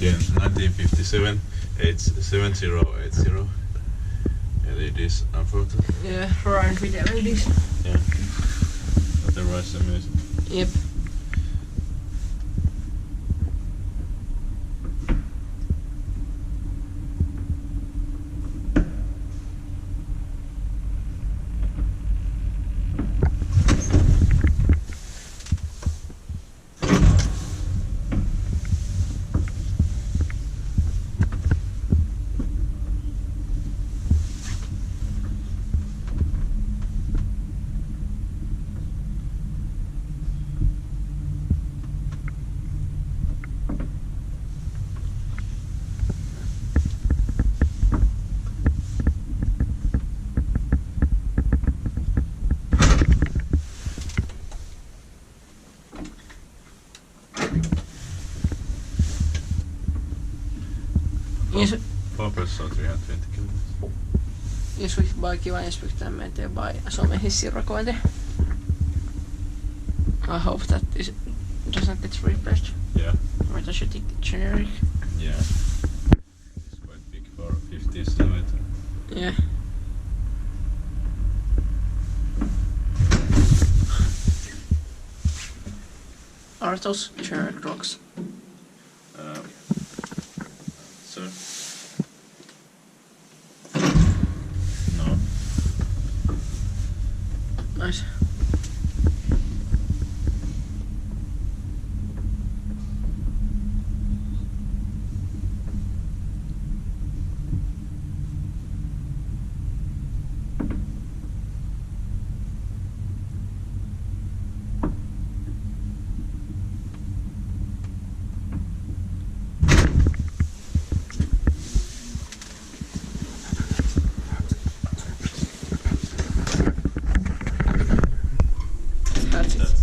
Yeah, 1957, 7080. LEDs, unfortunately. Yeah, around with LEDs. Yeah. Otherwise amazing. Yep. Yes. 4 plus so 320 kilometers. Yes, we buy Kiwa Inspecta and buy Suomen Hissiurakointi. I hope that this doesn't get replaced. Yeah. With a shitty generic. Yeah. It's quite big for 50s diameter. Yeah. Are those generic rocks? So